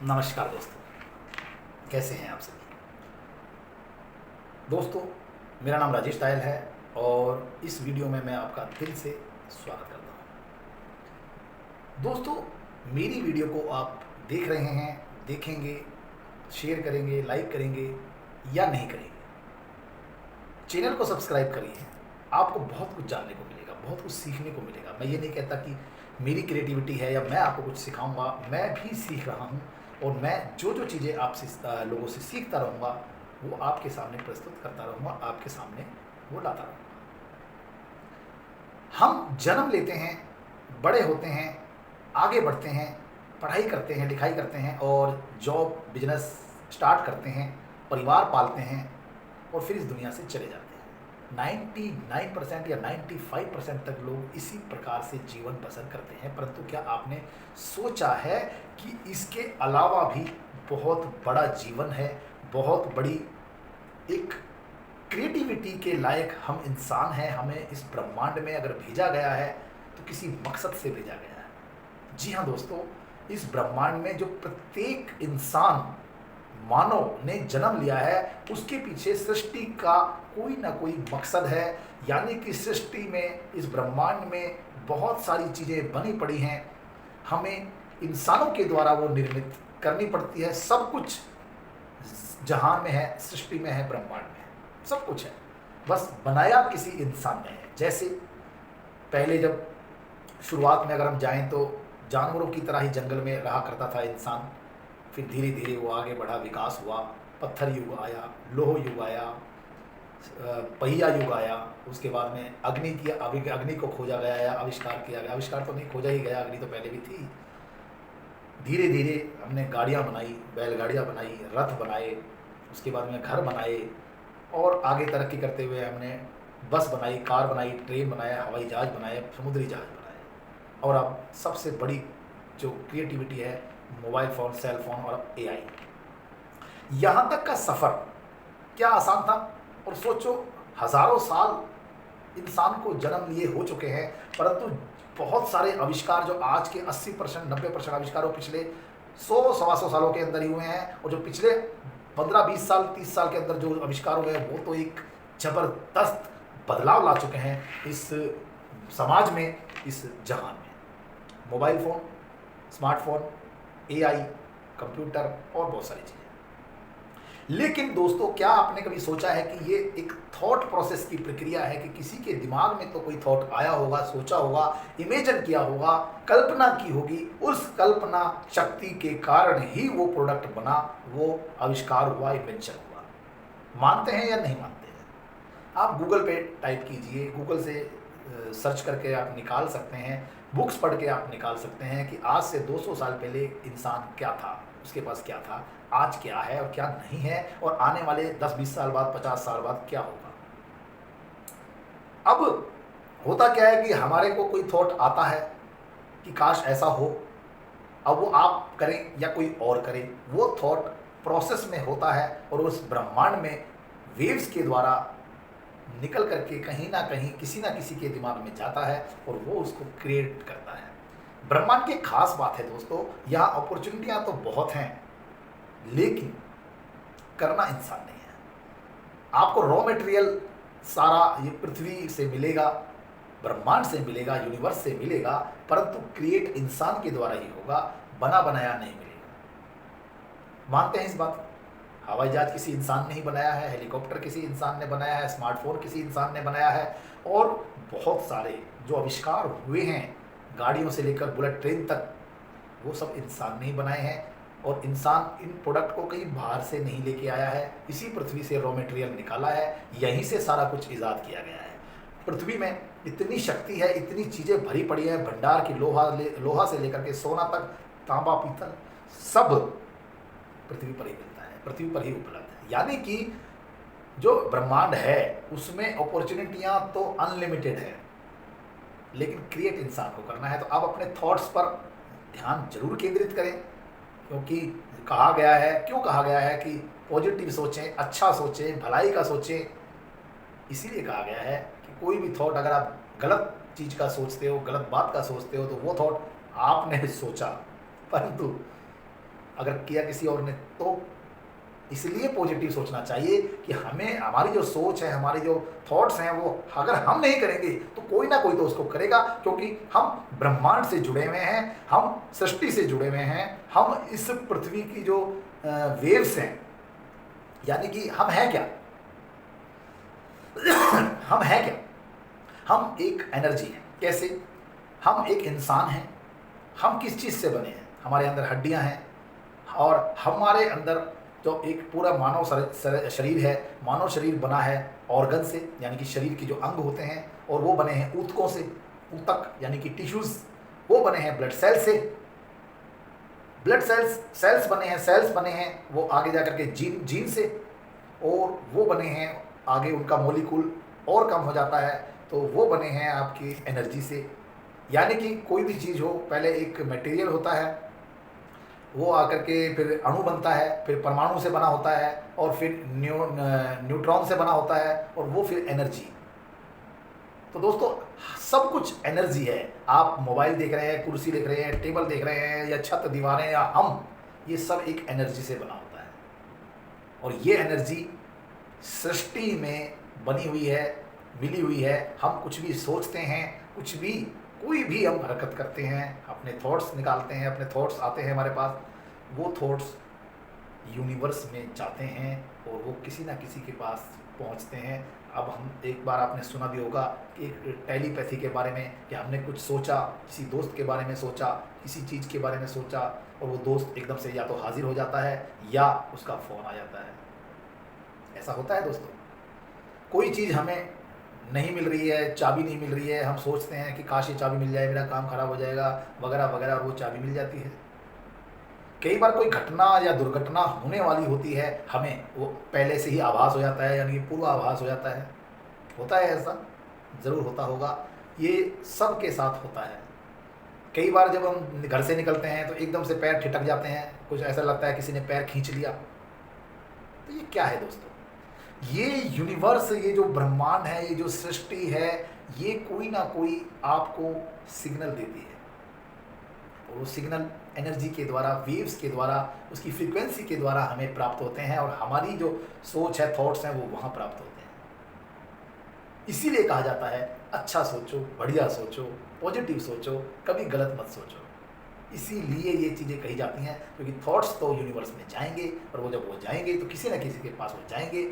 नमस्कार दोस्तों, कैसे हैं आप सभी। दोस्तों, मेरा नाम राजेश टायल है और इस वीडियो में मैं आपका दिल से स्वागत करता हूं। दोस्तों, मेरी वीडियो को आप देख रहे हैं, देखेंगे, शेयर करेंगे, लाइक करेंगे या नहीं करेंगे, चैनल को सब्सक्राइब करिए। आपको बहुत कुछ जानने को मिलेगा, बहुत कुछ सीखने को मिलेगा। मैं ये नहीं कहता कि मेरी क्रिएटिविटी है या मैं आपको कुछ सिखाऊंगा, मैं भी सीख रहा हूँ और मैं जो जो चीज़ें आपसे लोगों से सीखता रहूँगा वो आपके सामने प्रस्तुत करता रहूँगा, आपके सामने वो लाता रहूँगा। हम जन्म लेते हैं, बड़े होते हैं, आगे बढ़ते हैं, पढ़ाई करते हैं, लिखाई करते हैं और जॉब बिजनेस स्टार्ट करते हैं, परिवार पालते हैं और फिर इस दुनिया से चले जाते हैं। 99% या 95% तक लोग इसी प्रकार से जीवन बसर करते हैं। परंतु क्या आपने सोचा है कि इसके अलावा भी बहुत बड़ा जीवन है, बहुत बड़ी एक क्रिएटिविटी के लायक हम इंसान हैं। हमें इस ब्रह्मांड में अगर भेजा गया है तो किसी मकसद से भेजा गया है। जी हाँ दोस्तों, इस ब्रह्मांड में जो प्रत्येक इंसान मानव ने जन्म लिया है उसके पीछे सृष्टि का कोई ना कोई मकसद है। यानी कि सृष्टि में, इस ब्रह्मांड में बहुत सारी चीज़ें बनी पड़ी हैं, हमें इंसानों के द्वारा वो निर्मित करनी पड़ती है। सब कुछ जहान में है, सृष्टि में है, ब्रह्मांड में है, सब कुछ है, बस बनाया किसी इंसान ने है। जैसे पहले जब शुरुआत में अगर हम जाएं तो जानवरों की तरह ही जंगल में रहा करता था इंसान। फिर धीरे धीरे वो आगे बढ़ा, विकास हुआ, पत्थर युग आया, लोह युग आया, पहिया युग आया। उसके बाद में अग्नि को खोजा गया या आविष्कार किया गया। आविष्कार तो नहीं, खोजा ही गया, अग्नि तो पहले भी थी। धीरे धीरे हमने गाड़ियाँ बनाई, बैलगाड़ियाँ बनाई, रथ बनाए, उसके बाद में घर बनाए और आगे तरक्की करते हुए हमने बस बनाई, कार बनाई, ट्रेन बनाया, हवाई जहाज़ बनाए, समुद्री जहाज़ बनाए और अब सबसे बड़ी जो क्रिएटिविटी है, मोबाइल फ़ोन, सेल फ़ोन और अब एआई। यहाँ तक का सफ़र क्या आसान था। और सोचो, हज़ारों साल इंसान को जन्म लिए हो चुके हैं, परंतु बहुत सारे आविष्कार जो आज के 80% 90% आविष्कारों पिछले 100 सवा 100 सालों के अंदर ही हुए हैं, और जो पिछले 15-20 साल 30 साल के अंदर जो आविष्कार हुए हैं वो तो एक ज़बरदस्त बदलाव ला चुके हैं इस समाज में, इस जहान में। Mobile phone, smartphone, AI, computer और बहुत सारी चीज़ें। लेकिन दोस्तों, क्या आपने कभी सोचा है कि ये एक थॉट प्रोसेस की प्रक्रिया है कि किसी के दिमाग में तो कोई थॉट आया होगा, सोचा होगा, इमेजिन किया होगा, कल्पना की होगी, उस कल्पना शक्ति के कारण ही वो प्रोडक्ट बना, वो आविष्कार हुआ, इन्वेंशन हुआ। मानते हैं या नहीं मानते हैं? आप गूगल पे टाइप कीजिए, गूगल से सर्च करके आप निकाल सकते हैं, बुक्स पढ़ के आप निकाल सकते हैं कि आज से 200 साल पहले इंसान क्या था, उसके पास क्या था, आज क्या है और क्या नहीं है, और आने वाले 10-20 साल बाद, 50 साल बाद क्या होगा। अब होता क्या है कि हमारे को कोई थॉट आता है कि काश ऐसा हो। अब वो आप करें या कोई और करे, वो थॉट प्रोसेस में होता है और उस ब्रह्मांड में वेव्स के द्वारा निकल करके कहीं ना कहीं किसी ना किसी के दिमाग में जाता है और वो उसको क्रिएट करता है। ब्रह्मांड की खास बात है दोस्तों, यहाँ अपॉर्चुनिटियाँ तो बहुत हैं लेकिन करना इंसान नहीं है। आपको रॉ मटेरियल सारा ये पृथ्वी से मिलेगा, ब्रह्मांड से मिलेगा, यूनिवर्स से मिलेगा, परंतु क्रिएट इंसान के द्वारा ही होगा, बना बनाया नहीं मिलेगा। मानते हैं इस बात को? हवाई जहाज किसी इंसान ने ही बनाया है, हेलीकॉप्टर किसी इंसान ने बनाया है, स्मार्टफोन किसी इंसान ने बनाया है, और बहुत सारे जो आविष्कार हुए हैं, गाड़ियों से लेकर बुलेट ट्रेन तक, वो सब इंसान ने ही बनाए हैं। और इंसान इन प्रोडक्ट को कहीं बाहर से नहीं लेके आया है, इसी पृथ्वी से रॉ मटेरियल निकाला है, यहीं से सारा कुछ ईजाद किया गया है। पृथ्वी में इतनी शक्ति है, इतनी चीज़ें भरी पड़ी हैं, भंडार की लोहा से लेकर के सोना तक, तांबा पीतल, सब पृथ्वी पर ही मिलता है, पृथ्वी पर ही उपलब्ध है। यानी कि जो ब्रह्मांड है उसमें अपॉर्चुनिटियाँ तो अनलिमिटेड है, लेकिन क्रिएट इंसान को करना है। तो आप अपने थॉट्स पर ध्यान जरूर केंद्रित करें, क्योंकि कहा गया है, क्यों कहा गया है कि पॉजिटिव सोचें, अच्छा सोचें, भलाई का सोचें। इसीलिए कहा गया है कि कोई भी थॉट अगर आप गलत चीज़ का सोचते हो, गलत बात का सोचते हो, तो वो थॉट आपने सोचा, परंतु अगर किया किसी और ने तो इसलिए पॉजिटिव सोचना चाहिए कि हमें हमारी जो सोच है, हमारे जो थॉट्स हैं, वो अगर हम नहीं करेंगे तो कोई ना कोई तो उसको करेगा, क्योंकि हम ब्रह्मांड से जुड़े हुए हैं, हम सृष्टि से जुड़े हुए हैं, हम इस पृथ्वी की जो वेव्स हैं, यानी कि हम हैं क्या हम हैं क्या, हम एक एनर्जी हैं। कैसे? हम एक इंसान हैं। हम किस चीज़ से बने हैं? हमारे अंदर हड्डियां हैं, और हमारे अंदर जो एक पूरा मानव शरीर है, मानव शरीर बना है ऑर्गन से, यानी कि शरीर के जो अंग होते हैं, और वो बने हैं ऊतकों से, ऊतक यानी कि टिश्यूज़, वो बने हैं ब्लड सेल से, ब्लड सेल्स बने हैं वो आगे जा कर के जीन से, और वो बने हैं आगे उनका मॉलिक्यूल और कम हो जाता है तो वो बने हैं आपकी एनर्जी से। यानी कि कोई भी चीज़ हो, पहले एक मटेरियल होता है, वो आकर के फिर अणु बनता है, फिर परमाणु से बना होता है, और फिर न्यूट्रॉन से बना होता है, और वो फिर एनर्जी। तो दोस्तों, सब कुछ एनर्जी है। आप मोबाइल देख रहे हैं, कुर्सी देख रहे हैं, टेबल देख रहे हैं, या छत, दीवारें, या हम, ये सब एक एनर्जी से बना होता है, और ये एनर्जी सृष्टि में बनी हुई है, मिली हुई है। हम कुछ भी सोचते हैं, कोई भी हम हरकत करते हैं, अपने थॉट्स निकालते हैं, अपने थॉट्स आते हैं हमारे पास, वो थॉट्स यूनिवर्स में जाते हैं, और वो किसी ना किसी के पास पहुंचते हैं। अब हम, एक बार आपने सुना भी होगा कि एक टेलीपैथी के बारे में, कि हमने कुछ सोचा, किसी दोस्त के बारे में सोचा, किसी चीज़ के बारे में सोचा, और वो दोस्त एकदम से या तो हाजिर हो जाता है या उसका फ़ोन आ जाता है। ऐसा होता है दोस्तों। कोई चीज़ हमें नहीं मिल रही है, चाबी नहीं मिल रही है, हम सोचते हैं कि काश ये चाबी मिल जाए, मेरा काम खराब हो जाएगा, वगैरह वगैरह, और वो चाबी मिल जाती है। कई बार कोई घटना या दुर्घटना होने वाली होती है, हमें वो पहले से ही आभास हो जाता है, यानी कि पूर्वाभास हो जाता है। होता है ऐसा? ज़रूर होता होगा। ये सब के साथ होता है। कई बार जब हम घर से निकलते हैं तो एकदम से पैर ठिठक जाते हैं, कुछ ऐसा लगता है किसी ने पैर खींच लिया। तो ये क्या है दोस्तों? ये यूनिवर्स, ये जो ब्रह्मांड है, ये जो सृष्टि है, ये कोई ना कोई आपको सिग्नल देती है, और वो सिग्नल एनर्जी के द्वारा, वेव्स के द्वारा, उसकी फ्रीक्वेंसी के द्वारा हमें प्राप्त होते हैं, और हमारी जो सोच है, थॉट्स हैं, वो वहाँ प्राप्त होते हैं। इसीलिए कहा जाता है, अच्छा सोचो, बढ़िया सोचो, पॉजिटिव सोचो, कभी गलत मत सोचो। इसीलिए ये चीज़ें कही जाती हैं, क्योंकि थॉट्स तो यूनिवर्स में जाएंगे, और वो जब वो जाएंगे तो किसी न किसी के पास वो जाएंगे।